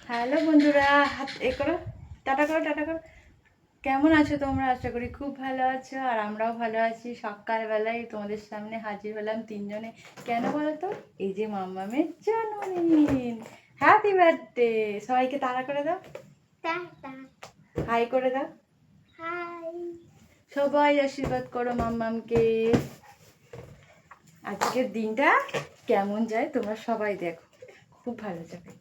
Hello বন্ধুরা, হাত এ করো, টাটা করো, টাটা করো। কেমন আছো তোমরা? আশা করি খুব ভালো আছো, আর আমরাও ভালো আছি। সকালবেলায় তোমাদের সামনে হাজির হলাম তিনজনে। কেন বলো তো? এই যে মাম্মামের জন্মদিন। Happy birthday! সবাইকে তাড়া করে দাও, হাই করে দাও। সবাই আশীর্বাদ করো মাম্মামকে। আজকের দিনটা কেমন যায় তোমরা সবাই দেখো, খুব ভালো যাবে।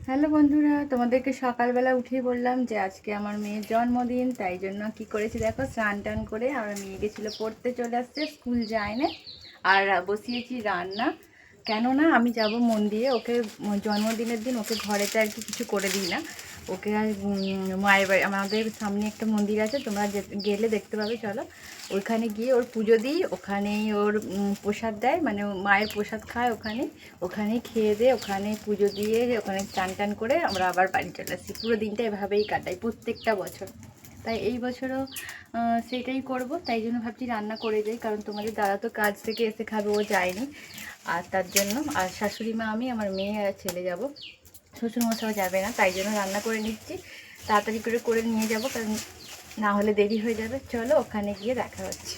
হ্যালো বন্ধুরা, তোমাদেরকে সকালবেলা উঠেই বললাম যে আজকে আমার মেয়ের জন্মদিন, তাই জন্য কি করেছি দেখো, স্নান টান করে আমার মেয়ে গেছিলো পড়তে, চলে আসছে, স্কুল যায় না। আর বসিয়েছি রান্না, কেননা আমি যাব মন্দিরে। ওকে জন্মদিনের দিন ওকে ঘরেতে আর কি কিছু করে দিই না, ওকে আর মায়ের বাড়ি, আমাদের সামনে একটা মন্দির আছে, তোমরা গেলে দেখতে পাবে, চলো ওইখানে গিয়ে ওর পুজো দিই। ওখানেই ওর প্রসাদ দেয়, মানে মায়ের প্রসাদ খায় ওখানে, ওখানেই খেয়ে দিয়ে, ওখানে পুজো দিয়ে, ওখানে চান টান করে আমরা আবার বাড়ি চলে আসি। পুরো দিনটা এভাবেই কাটাই প্রত্যেকটা বছর। তাই এই বছরও সেটাই করব, তাই জন্য ভাবছি রান্না করে যাই, কারণ তোমাদের দাদা তো কাজ থেকে এসে খাবে, ও যায়নি। আর তার জন্য, আর শাশুড়ি মা, আমি, আমার মেয়ে আর ছেলে যাব, শ্বশুরমশাও যাবে না, তাই জন্য রান্না করে নিচ্ছি, তাড়াতাড়ি করে নিয়ে যাব, কারণ না হলে দেরি হয়ে যাবে। চলো ওখানে গিয়ে দেখা হচ্ছে।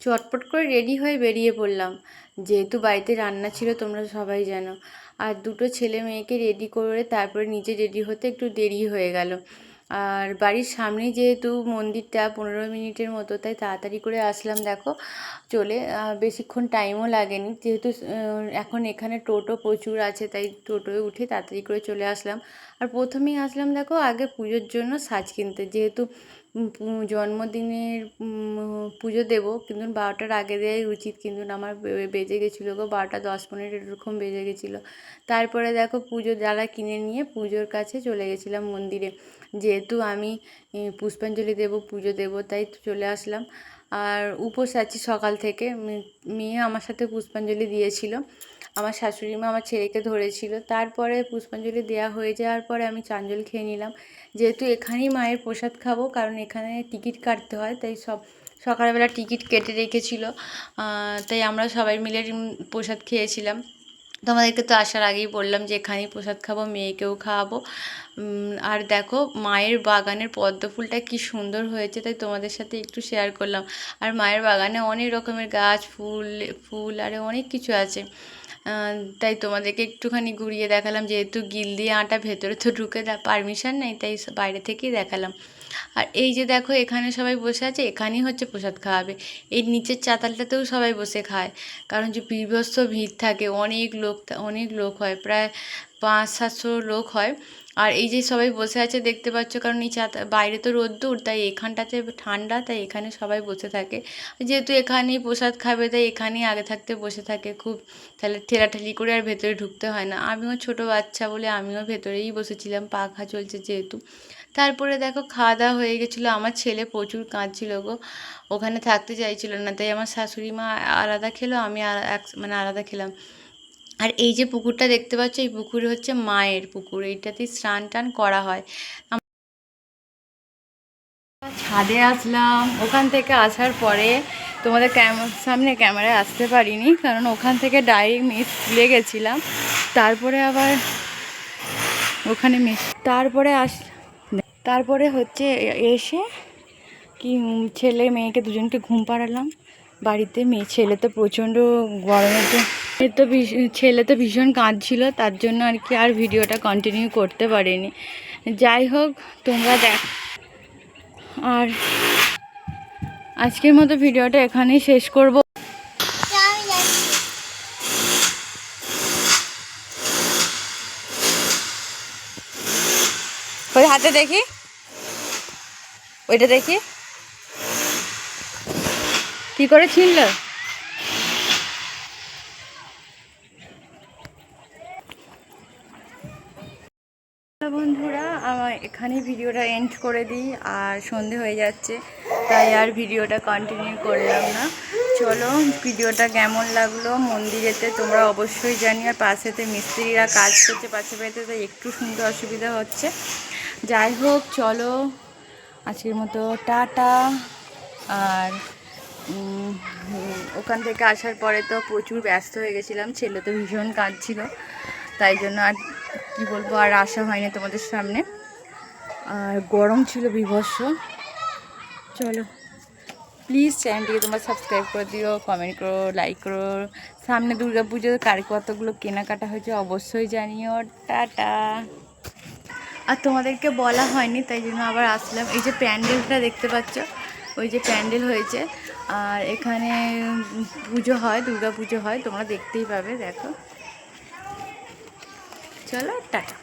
চটপট করে রেডি হয়ে বেরিয়ে পড়লাম, যেহেতু বাড়িতে রান্না ছিল তোমরা সবাই জানো। আর দুটো ছেলে মেয়েকে রেডি করে তারপরে নিজে রেডি হতে একটু দেরি হয়ে গেল। আর বাড়ির সামনেই যেহেতু মন্দিরটা, 15 মিনিটের মতো, তাই তাড়াতাড়ি করে আসলাম। দেখো চলে, বেশিক্ষণ টাইমও লাগেনি, যেহেতু এখন এখানে টোটো প্রচুর আছে, তাই টোটোয় উঠে তাড়াতাড়ি করে চলে আসলাম। আর প্রথমেই আসলাম দেখো আগে পুজোর জন্য সাজ কিনতে, যেহেতু জন্মদিনের পুজো দেবো, কিন্তু 12টার আগে দেওয়াই উচিত, কিন্তু আমার বেজে গেছিলো গো 12টা 10 মিনিট এরকম বেজে গেছিলো। তারপরে দেখো পুজো জ্বালা কিনে নিয়ে পুজোর কাছে চলে গেছিলাম মন্দিরে, যেহেতু আমি পুষ্পাঞ্জলি দেবো, পুজো দেবো, তাই চলে আসলাম। আর উপোস আছি সকাল থেকে, মেয়ে আমার সাথে পুষ্পাঞ্জলি দিয়েছিল, আমার শাশুড়ি মা আমার ছেলেকে ধরেছিল। তারপরে পুষ্পাঞ্জলি দেওয়া হয়ে যাওয়ার পরে আমি চাঞ্জল খেয়ে নিলাম, যেহেতু এখানেই মায়ের প্রসাদ খাবো, কারণ এখানে টিকিট কাটতে হয়, তাই সকালবেলা টিকিট কেটে রেখেছিল, তাই আমরা সবাই মিলে প্রসাদ খেয়েছিলাম। তোমাদেরকে তো আসার আগেই বললাম যে এখানেই প্রসাদ খাবো, মেয়েকেও খাওয়াবো। আর দেখো মায়ের বাগানের পদ্ম ফুলটা কি সুন্দর হয়েছে, তাই তোমাদের সাথে একটু শেয়ার করলাম। আর মায়ের বাগানে অনেক রকমের গাছ, ফুল আর অনেক কিছু আছে, তাই তোমাদেরকে একটুখানি ঘুরিয়ে দেখালাম, যেহেতু গিল দিয়ে আটা, ভেতরে তো ঢুকে পারমিশন নেই, তাই বাইরে থেকেই দেখালাম। আর এই যে দেখো এখানে সবাই বসে আছে, এখানেই হচ্ছে প্রসাদ খাওয়াবে। এই নিচের চাতালটাতেও সবাই বসে খায়, কারণ যে বীভৎস ভিড় থাকে, অনেক লোক হয়, প্রায় 500-700 লোক হয়। আর এই যে সবাই বসে আছে দেখতে পাচ্ছ, কারণ এই বাইরে তো রোদ্দুর, তাই এখানটাতে ঠান্ডা, তাই এখানে সবাই বসে থাকে। যেহেতু এখানেই প্রসাদ খাবে, তাই এখানেই আগে থাকতে বসে থাকে, খুব তাহলে ঠেলাঠেলি করে আর ভেতরে ঢুকতে হয় না। আমিও ছোটো বাচ্চা বলে আমিও ভেতরেই বসেছিলাম, পাখা চলছে যেহেতু। তারপরে দেখো খাওয়া দাওয়া হয়ে গেছিলো, আমার ছেলে প্রচুর কাঁদছিল গো, ওখানে থাকতে চাইছিল না, তাই আমার শাশুড়ি মা আলাদা খেলো, আমি মানে আলাদা খেলাম। আর এই যে পুকুরটা দেখতে পাচ্ছ, এই পুকুর হচ্ছে মায়ের পুকুর, এইটাতেই স্নান টান করা হয়। ছাদে আসলাম, ওখান থেকে আসার পরে তোমাদের সামনে ক্যামেরায় আসতে পারিনি, কারণ ওখান থেকে ডাইরেক্ট মেয়ে স্কুলে গেছিলাম, তারপরে আবার ওখানে তারপরে হচ্ছে এসে কি ছেলে মেয়েকে দুজনকে ঘুম পাড়ালাম বাড়িতে। ছেলে তো প্রচণ্ড গরমের ছেলে তো ভীষণ কাঁদছিল, তার জন্য আর কি আর ভিডিওটা কন্টিনিউ করতে পারিনি। যাই হোক, তোমরা দেখ, আর আজকের মতো ভিডিওটা এখানেই শেষ করব। ওই হাতে দেখি, ওইটা দেখি কি করে ছিনল। বন্ধুরা, আমার এখানেই ভিডিওটা এন্ড করে দিই, আর সন্ধে হয়ে যাচ্ছে, তাই আর ভিডিওটা কন্টিনিউ করলাম না। চলো, ভিডিওটা কেমন লাগলো মন্দিরেতে তোমরা অবশ্যই জানি। আর পাশেতে মিস্ত্রিরা কাজ করছে পাশে বাড়িতে, তাই একটু শুনতে অসুবিধা হচ্ছে। যাই হোক, চলো আজকের মতো টাটা। আর ওখান থেকে আসার পরে তো প্রচুর ব্যস্ত হয়ে গেছিলাম, ছেলে তো ভীষণ কাঁদছিল, তাই জন্য আর কী বলবো, আর আসা হয়নি তোমাদের সামনে। আর গরম ছিল বীভৎস। চলো, প্লিজ চ্যানেলটিকে তোমরা সাবস্ক্রাইব করে দিও, কমেন্ট করো, লাইক করো। সামনে দুর্গা পুজোর কার কতগুলো কেনাকাটা হয়েছে অবশ্যই জানিও। টাটা। আর তোমাদেরকে বলা হয়নি, তাই জন্য আবার আসলাম। এই যে প্যান্ডেলটা দেখতে পাচ্ছ, ওই যে প্যান্ডেল হয়েছে, আর এখানে পুজো হয়, দুর্গা পুজো হয়, তোমরা দেখতেই পাবে, দেখো। চলো, টাটা।